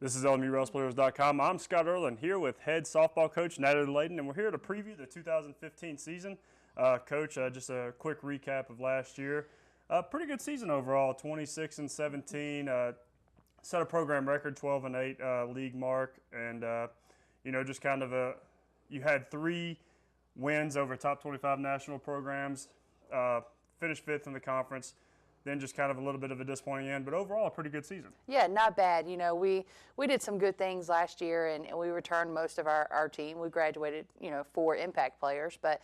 This is LMU I'm Scott Erland here with head softball coach Natalie Layden, and we're here to preview the 2015 season. Coach, just a quick recap of last year. Pretty good season overall, 26-17. Set a program record, 12-8 league mark, and just kind of you had 3 wins over top 25 national programs. Finished 5th in the conference. Then just kind of a little bit of a disappointing end, but overall a pretty good season. Yeah, not bad. You know, we did some good things last year, and we returned most of our team. We graduated, 4 impact players, but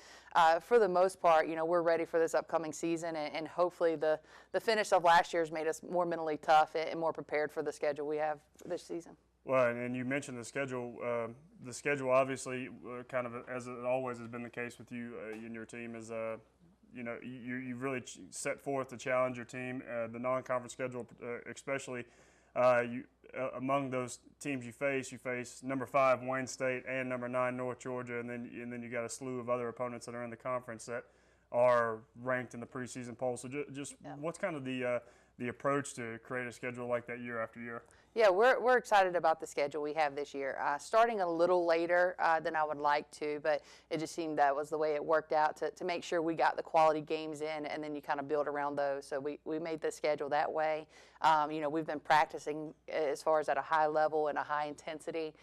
for the most part, we're ready for this upcoming season, and hopefully the finish of last year has made us more mentally tough and more prepared for the schedule we have this season. Well, and you mentioned the schedule. The schedule, obviously, kind of as it always has been the case with you and your team, is you've really set forth to challenge your team. The non-conference schedule, especially among those teams you face number 5 Wayne State and number 9 North Georgia, and then you got a slew of other opponents that are in the conference that are ranked in the preseason poll. So what's kind of the approach to create a schedule like that year after year? Yeah, we're excited about the schedule we have this year. Starting a little later than I would like to, but it just seemed that was the way it worked out to make sure we got the quality games in, and then you kind of build around those. So we made the schedule that way. We've been practicing as far as at a high level and a high intensity.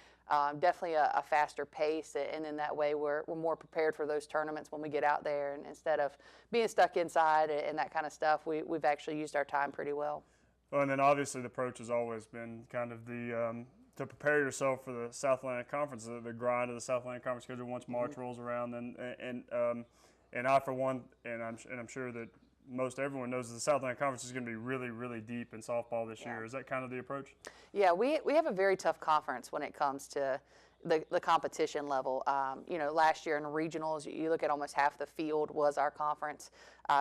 Definitely a faster pace, and then that way we're more prepared for those tournaments when we get out there, and instead of being stuck inside and that kind of stuff, we've actually used our time pretty well. Well, and then obviously the approach has always been kind of to prepare yourself for the South Atlantic Conference, the grind of the South Atlantic Conference schedule once March rolls around, and I for one, and I'm sure that most everyone knows that the South Atlantic Conference is going to be really, really deep in softball this year. Is that kind of the approach? Yeah, we have a very tough conference when it comes to the competition level. Last year in regionals, you look at almost half the field was our conference.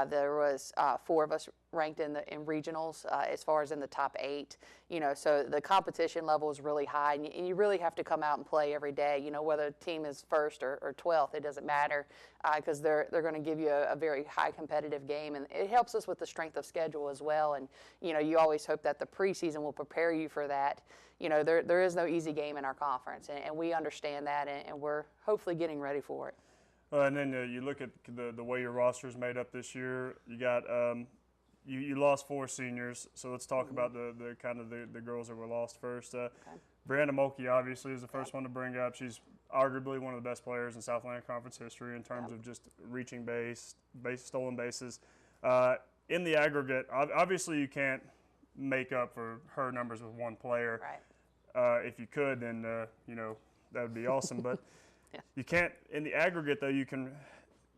There was 4 of us ranked in regionals as far as in the top 8. So the competition level is really high, and you really have to come out and play every day. Whether the team is 1st or 12th, it doesn't matter because they're going to give you a very high competitive game, and it helps us with the strength of schedule as well. And you always hope that the preseason will prepare you for that. There is no easy game in our conference, and we understand that, and we're hopefully getting ready for it. And then you look at the way your roster is made up this year. You got you lost 4 seniors, so let's talk about the kind of the girls that were lost first. Brianna Mulkey obviously is the first one to bring up. She's arguably one of the best players in South Atlantic Conference history in terms of just reaching stolen bases. In the aggregate, obviously you can't make up for her numbers with one player. Right. If you could, then that would be awesome. But yeah. You can't. In the aggregate, though,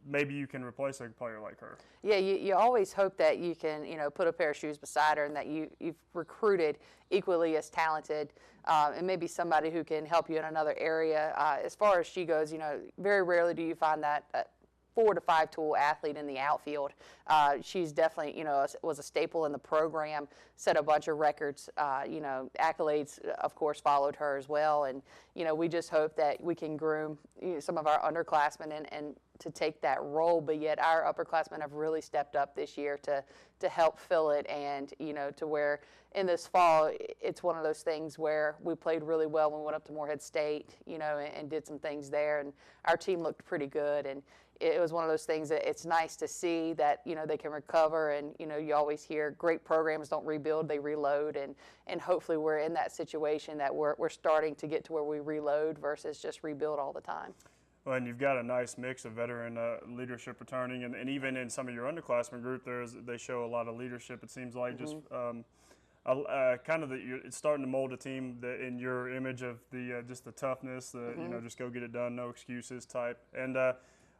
maybe you can replace a player like her. Yeah, you always hope that you can put a pair of shoes beside her, and that you've recruited equally as talented, and maybe somebody who can help you in another area. As far as she goes, very rarely do you find that 4 to 5 tool athlete in the outfield. She's definitely, was a staple in the program, set a bunch of records, accolades, of course, followed her as well. And, we just hope that we can groom some of our underclassmen and to take that role, but yet our upperclassmen have really stepped up this year to help fill it, and, to where in this fall, it's one of those things where we played really well when we went up to Morehead State, and did some things there, and our team looked pretty good, and it was one of those things that it's nice to see that, they can recover, and, you always hear great programs don't rebuild, they reload, and hopefully we're in that situation that we're starting to get to where we reload versus just rebuild all the time. Well, and you've got a nice mix of veteran leadership returning, and even in some of your underclassmen group, they show a lot of leadership. It seems like just it's starting to mold a team in your image of just the toughness, just go get it done, no excuses type. And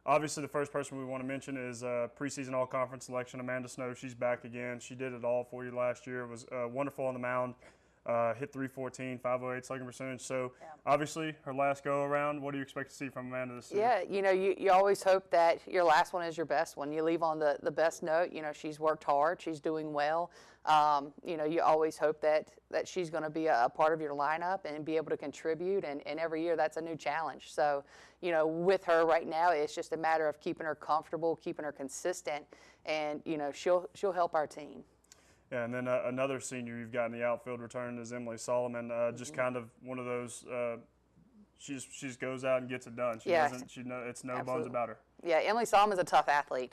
obviously, the first person we want to mention is preseason all-conference selection Amanda Snow. She's back again. She did it all for you last year. It was wonderful on the mound. Hit 314, 508 slugging percentage. So obviously her last go around, what do you expect to see from Amanda this season? Yeah, you always hope that your last one is your best one. You leave on the best note. She's worked hard, she's doing well. You always hope that she's going to be a part of your lineup and be able to contribute, and every year that's a new challenge. So, with her right now, it's just a matter of keeping her comfortable, keeping her consistent, and she'll help our team. Yeah, and then another senior you've got in the outfield return is Emily Solomon. Just kind of one of those. She just goes out and gets it done. She Yeah, doesn't. She know it's no absolutely. bones about her. Yeah, Emily Solomon's a tough athlete.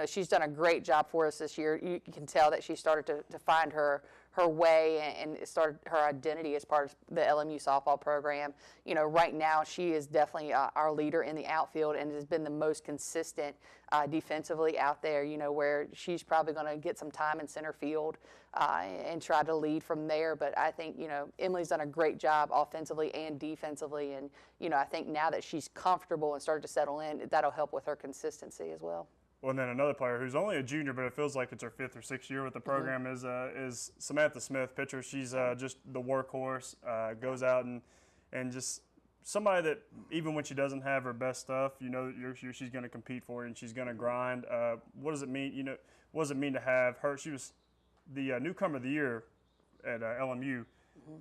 She's done a great job for us this year. You can tell that she started to find her way and started her identity as part of the LMU softball program. Right now she is definitely our leader in the outfield and has been the most consistent defensively out there, where she's probably going to get some time in center field and try to lead from there. But I think, Emily's done a great job offensively and defensively. And, I think now that she's comfortable and started to settle in, that'll help with her consistency as well. Well, and then another player who's only a junior, but it feels like it's her 5th or 6th year with the program is Samantha Smith, pitcher. She's just the workhorse, goes out and just somebody that even when she doesn't have her best stuff, she's going to compete for you and she's going to grind. What does it mean? What does it mean to have her? She was the newcomer of the year at LMU,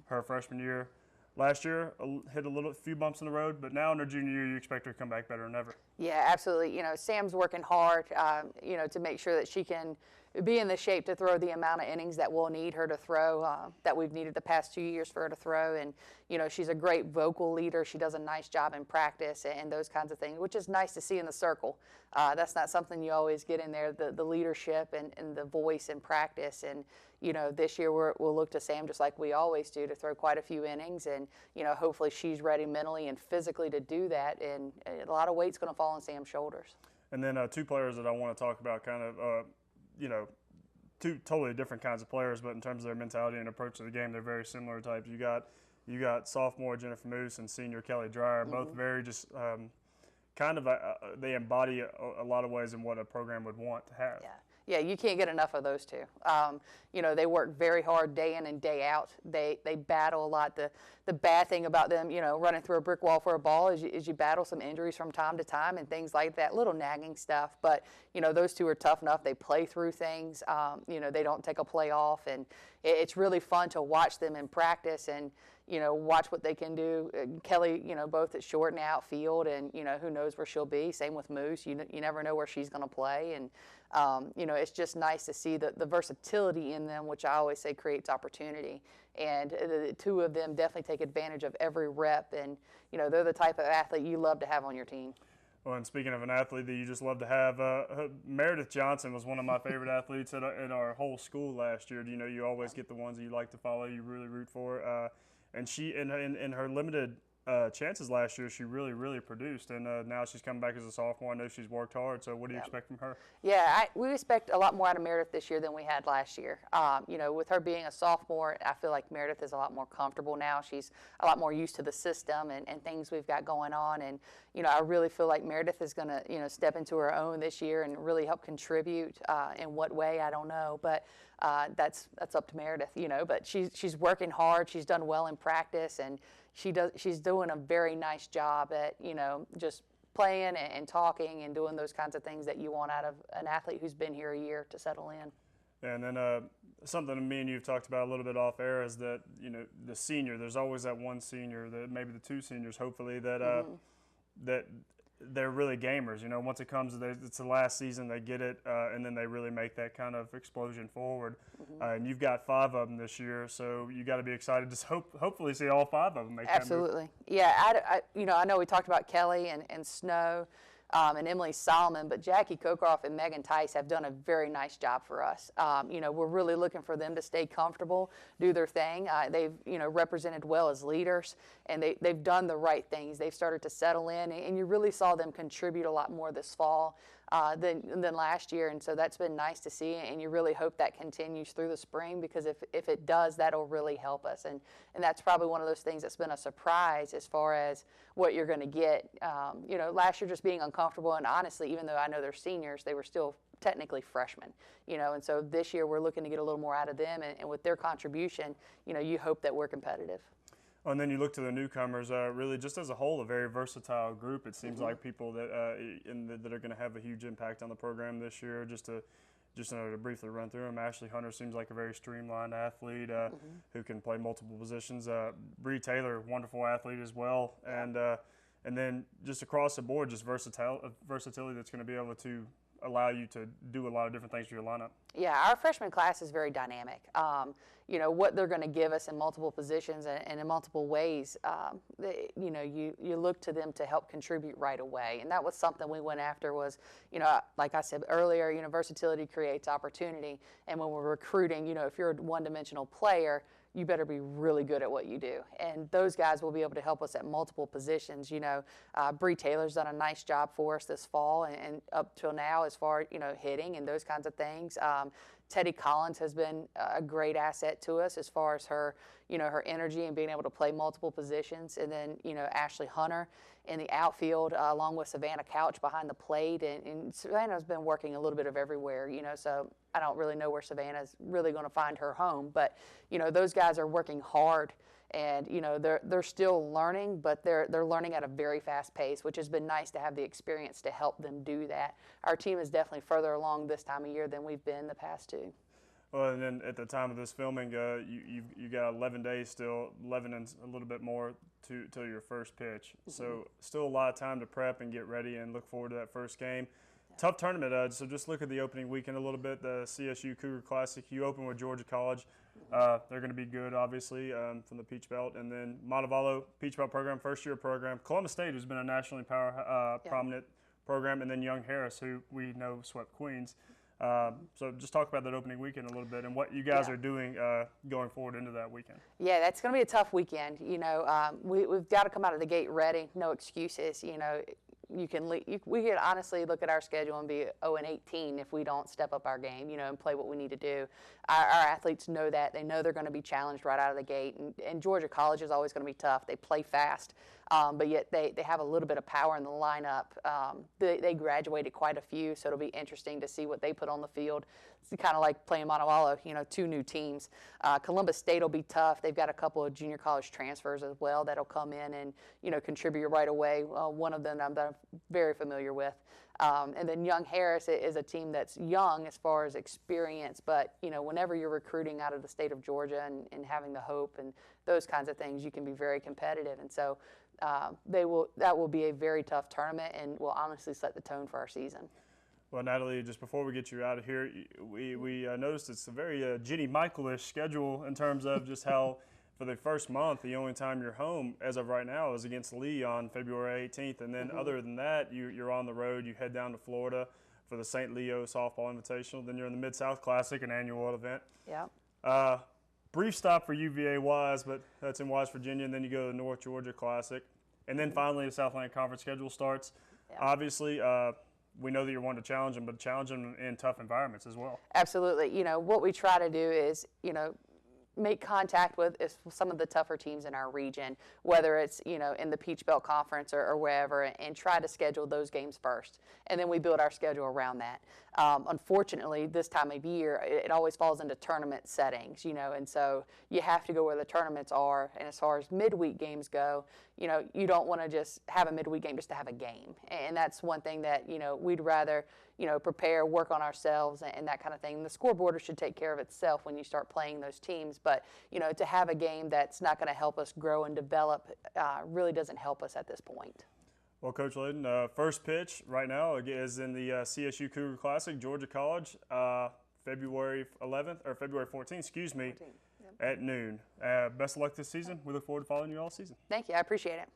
her freshman year. Last year, hit a few bumps in the road, but now in her junior year, you expect her to come back better than ever. Yeah, absolutely. Sam's working hard, to make sure that she can be in the shape to throw the amount of innings that we'll need her to throw, that we've needed the past 2 years for her to throw. And, she's a great vocal leader. She does a nice job in practice and those kinds of things, which is nice to see in the circle. That's not something you always get in there, the leadership and the voice in practice. And, this year we'll look to Sam just like we always do to throw quite a few innings. And, hopefully she's ready mentally and physically to do that. And a lot of weight's going to fall on Sam's shoulders. And then 2 players that I want to talk about kind of, 2 totally different kinds of players, but in terms of their mentality and approach to the game, they're very similar types. You got sophomore Jennifer Moose and senior Kelly Dreyer, both very just kind of they embody a lot of ways in what a program would want to have. Yeah, you can't get enough of those 2. They work very hard day in and day out. They battle a lot. The bad thing about them, running through a brick wall for a ball is you battle some injuries from time to time and things like that, little nagging stuff. But, those 2 are tough enough. They play through things. They don't take a play off. And it's really fun to watch them in practice and, watch what they can do. Kelly, both at short and outfield, and, who knows where she'll be. Same with Moose. You never know where she's going to play. And, it's just nice to see the versatility in them, which I always say creates opportunity. And the 2 of them definitely take advantage of every rep. And, they're the type of athlete you love to have on your team. Well, and speaking of an athlete that you just love to have, Meredith Johnson was one of my favorite athletes at our whole school last year. You always get the ones that you like to follow, you really root for. And she, in her limited chances last year, she really produced. And now she's coming back as a sophomore. I know she's worked hard. So what do you expect from her? Yeah, we expect a lot more out of Meredith this year than we had last year. With her being a sophomore, I feel like Meredith is a lot more comfortable now. She's a lot more used to the system and things we've got going on. And, I really feel like Meredith is going to, step into her own this year and really help contribute. In what way, I don't know. But that's up to Meredith, But she's working hard. She's done well in practice, and she's doing a very nice job at, just playing and talking and doing those kinds of things that you want out of an athlete who's been here a year to settle in. And then something me and you've talked about a little bit off air is that, the senior, there's always that one senior, that maybe the 2 seniors, hopefully, that that they're really gamers. Once it comes to it's the last season, they get it, and then they really make that kind of explosion forward. And you've got 5 of them this year, so you got to be excited to hopefully see all 5 of them make Absolutely. that move. Yeah, I know we talked about Kelly and Snow and Emily Solomon, but Jackie Kokroff and Megan Tice have done a very nice job for us. We're really looking for them to stay comfortable, do their thing. They've, represented well as leaders, and they've done the right things. They've started to settle in, and you really saw them contribute a lot more this fall than last year, and so that's been nice to see, and you really hope that continues through the spring, because if it does, that'll really help us, and that's probably one of those things that's been a surprise as far as what you're going to get. Last year just being uncomfortable, and honestly, even though I know they're seniors, they were still technically freshmen, and so this year we're looking to get a little more out of them, and with their contribution, you hope that we're competitive. Oh, and then you look to the newcomers, really just as a whole, a very versatile group. It seems like people that that are going to have a huge impact on the program this year. Just to briefly run through them, Ashley Hunter seems like a very streamlined athlete who can play multiple positions. Bree Taylor, wonderful athlete as well, and then just across the board, just versatility that's going to be able to allow you to do a lot of different things for your lineup. Yeah, our freshman class is very dynamic. You know, what they're going to give us in multiple positions and in multiple ways, you know, you look to them to help contribute right away. And that was something we went after was, you know, like I said earlier, you know, versatility creates opportunity. And when we're recruiting, you know, if you're a one-dimensional player, you better be really good at what you do. And those guys will be able to help us at multiple positions. You know, Bree Taylor's done a nice job for us this fall and up till now as far, you know, hitting and those kinds of things. Teddy Collins has been a great asset to us as far as her, you know, her energy and being able to play multiple positions. And then, you know, Ashley Hunter in the outfield along with Savannah Couch behind the plate. And Savannah's been working a little bit of everywhere, you know, so I don't really know where Savannah's really going to find her home. But, you know, those guys are working hard. And, you know, they're still learning, but they're learning at a very fast pace, which has been nice to have the experience to help them do that. Our team is definitely further along this time of year than we've been the past two. Well, and then at the time of this filming, you got 11 days still, 11 and a little bit more till your first pitch. Mm-hmm. So still a lot of time to prep and get ready and look forward to that first game. Yeah. Tough tournament, so just look at the opening weekend a little bit, the CSU Cougar Classic. You open with Georgia College. They're going to be good, obviously, from the Peach Belt. And then Montevallo, Peach Belt program, first-year program. Columbus State, who's been a nationally prominent program. And then Young Harris, who we know swept Queens. So just talk about that opening weekend a little bit and what you guys are doing going forward into that weekend. Yeah, that's going to be a tough weekend. You know, we've got to come out of the gate ready, no excuses. You know, we could honestly look at our schedule and be 0-18 if we don't step up our game, you know, and play what we need to do. Our athletes know that. They know they're going to be challenged right out of the gate. And Georgia College is always going to be tough. They play fast, but yet they have a little bit of power in the lineup. They graduated quite a few, so it'll be interesting to see what they put on the field. It's kind of like playing Montevallo, you know, two new teams. Columbus State will be tough. They've got a couple of junior college transfers as well that'll come in and, you know, contribute right away. One of them that I'm very familiar with. And then Young Harris is a team that's young as far as experience, but, you know, whenever you're recruiting out of the state of Georgia and having the hope and those kinds of things, you can be very competitive. And so that will be a very tough tournament and will honestly set the tone for our season. Well, Natalie, just before we get you out of here, we noticed it's a very Ginny Michael-ish schedule in terms of just how for the first month, the only time you're home as of right now is against Lee on February 18th. And then other than that, you're on the road. You head down to Florida for the St. Leo Softball Invitational. Then you're in the Mid-South Classic, an annual event. Yeah. Brief stop for UVA Wise, but that's in Wise, Virginia. And then you go to the North Georgia Classic. And then finally the Southland Conference schedule starts. Yeah. Obviously, we know that you're wanting to challenge them, but challenge them in tough environments as well. Absolutely. You know, what we try to do is, you know, make contact with some of the tougher teams in our region, whether it's, you know, in the Peach Belt Conference or wherever, and try to schedule those games first. And then we build our schedule around that. Unfortunately, this time of year, it always falls into tournament settings, you know, and so you have to go where the tournaments are. And as far as midweek games go, you know, you don't want to just have a midweek game just to have a game. And that's one thing that, you know, we'd rather, you know, prepare, work on ourselves and that kind of thing. The scoreboard should take care of itself when you start playing those teams. But, you know, to have a game that's not going to help us grow and develop really doesn't help us at this point. Well, Coach Layden, first pitch right now is in the CSU Cougar Classic, Georgia College, February 11th, or February 14th, excuse me, 14th. Yep. At noon. Best of luck this season. We look forward to following you all season. Thank you. I appreciate it.